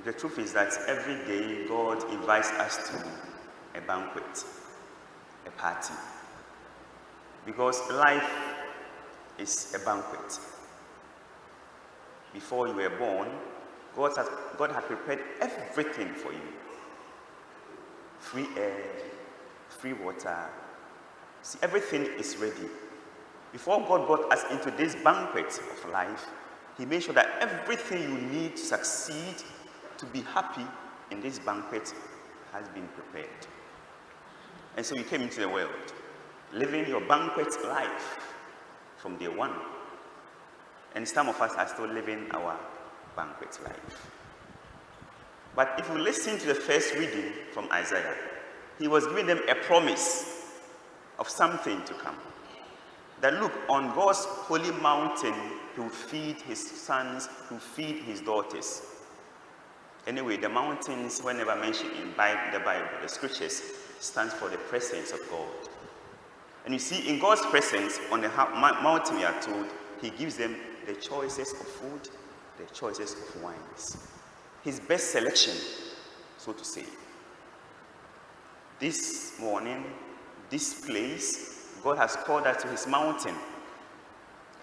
the truth is that every day God invites us to a banquet, a party. Because life is a banquet. Before you were born, God had prepared everything for you. Free air, free water. See, everything is ready. Before God brought us into this banquet of life, He made sure that everything you need to succeed, to be happy in this banquet has been prepared. And so you came into the world, living your banquet life from day one. And some of us are still living our banquet life. But if you listen to the first reading from Isaiah, he was giving them a promise of something to come. That look, on God's holy mountain, he will feed his sons, he will feed his daughters. Anyway, the mountains, whenever mentioned in the Bible, the scriptures, stands for the presence of God. And you see, in God's presence, on the mountain, we are told, he gives them the choices of food, the choices of wines. His best selection, so to say. This morning, this place, God has called us to his mountain,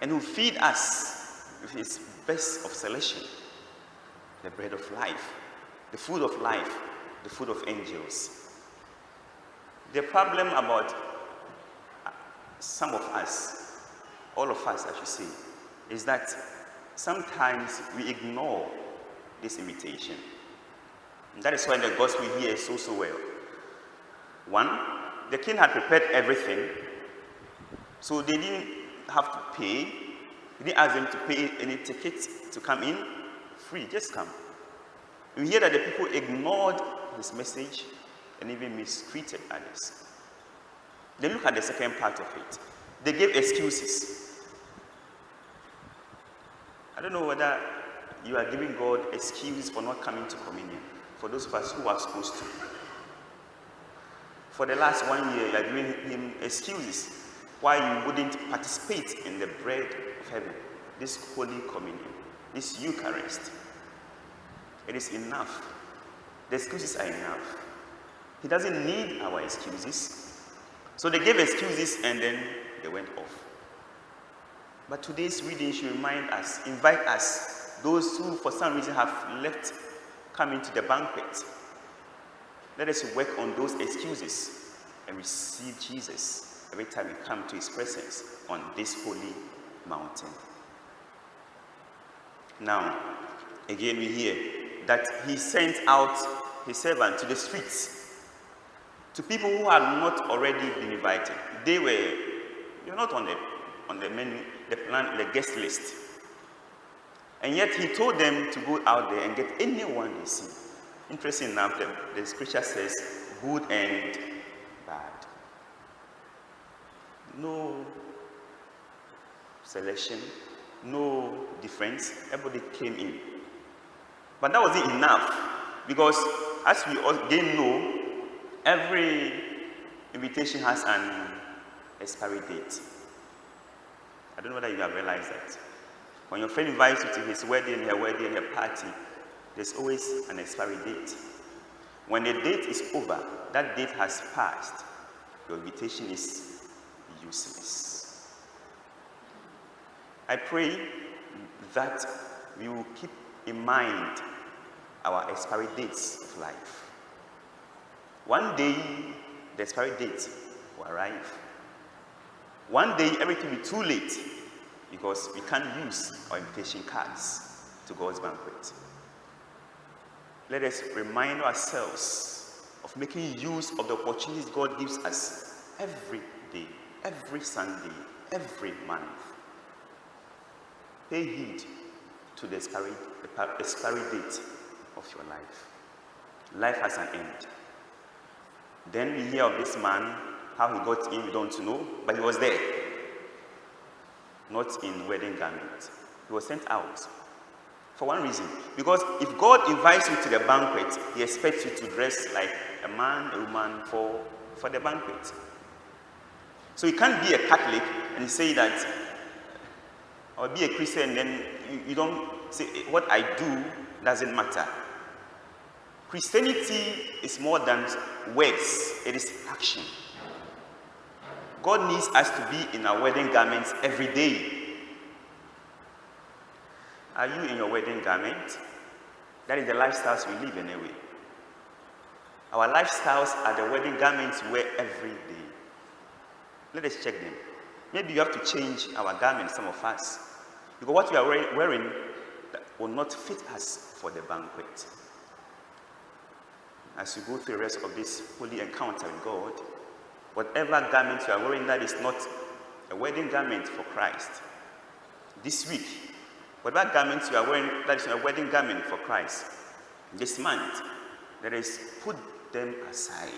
and will feed us with his best of selection, the bread of life, the food of life, the food of angels. The problem about some of us, all of us I should say, is that sometimes we ignore this invitation. And that is why the gospel here is so well. One, the king had prepared everything, so they didn't have to pay. He didn't ask them to pay any tickets to come in. Free, just come. We hear that the people ignored his message and even mistreated others. Then look at the second part of it. They gave excuses. I don't know whether you are giving God excuses for not coming to communion, for those of us who are supposed to. For the last 1 year, you are giving him excuses why you wouldn't participate in the bread of heaven, this holy communion, this Eucharist. It is enough. The excuses are enough. He doesn't need our excuses. So they gave excuses and then they went off. But today's reading should remind us, invite us, those who for some reason have left coming to the banquet. Let us work on those excuses and receive Jesus every time we come to his presence on this holy mountain. Now, again we hear that he sent out his servant to the streets, to people who had not already been invited. They were not on the menu, the plan, the guest list. And yet he told them to go out there and get anyone they see. Interesting enough, the scripture says good and bad. No selection, no difference. Everybody came in. But that wasn't enough, because as we all again know, every invitation has an expiry date. I don't know whether you have realized that. When your friend invites you to his wedding, her party, there's always an expiry date. When the date is over, that date has passed, your invitation is useless. I pray that we will keep in mind our expiry dates of life. One day, the expiry date will arrive. One day, everything will be too late because we can't use our invitation cards to God's banquet. Let us remind ourselves of making use of the opportunities God gives us every day, every Sunday, every month. Pay heed to the expiry date of your life. Life has an end. Then we hear of this man, how he got in, we don't know, but he was there. Not in wedding garment. He was sent out. For one reason, because if God invites you to the banquet, he expects you to dress like a man, a woman for the banquet. So you can't be a Catholic and say that, or be a Christian, and then you don't say what I do doesn't matter. Christianity is more than words, it is action. God needs us to be in our wedding garments every day. Are you in your wedding garment? That is the lifestyles we live anyway. Our lifestyles are the wedding garments we wear every day. Let us check them. Maybe you have to change our garments, some of us. Because what we are wearing will not fit us for the banquet. As you go through the rest of this holy encounter with God, whatever garment you are wearing that is not a wedding garment for Christ, this week, whatever garment you are wearing that is not a wedding garment for Christ, this month, that is, put them aside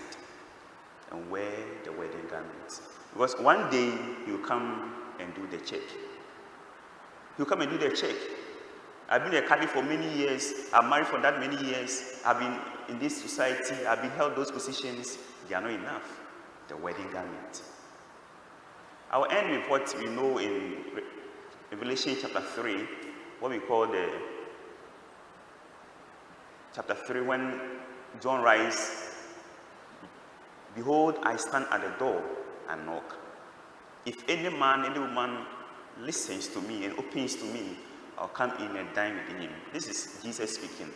and wear the wedding garments. Because one day you come and do the check. You come and do the check. I've been a Catholic for many years. I'm married for that many years. I've been in this society. I've been held those positions. They are not enough. The wedding garment. I will end with what we know in Revelation chapter 3, what we call the chapter 3, when John writes, "Behold, I stand at the door and knock. If any man, any woman listens to me and opens to me, I'll come in and dine with him." This is Jesus speaking.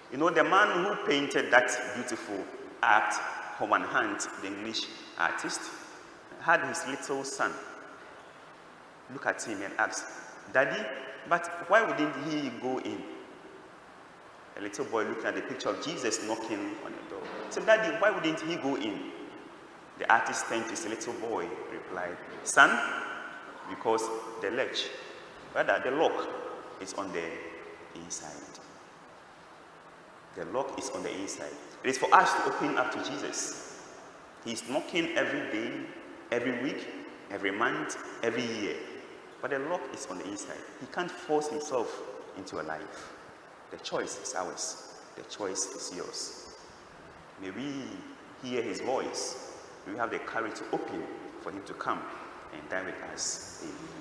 You know, the man who painted that beautiful art, Common Hand, the English artist, had his little son look at him and ask, "Daddy, but why wouldn't he go in?" A little boy looking at the picture of Jesus knocking on the door. So, "Daddy, why wouldn't he go in?" The artist turned to his little boy, replied, "Son, because the latch, rather the lock, is on the inside." The lock is on the inside. It is for us to open up to Jesus. He's knocking every day, every week, every month, every year. But the lock is on the inside. He can't force himself into your life. The choice is ours. The choice is yours. May we hear his voice. May we have the courage to open for him to come and dine with us. Amen.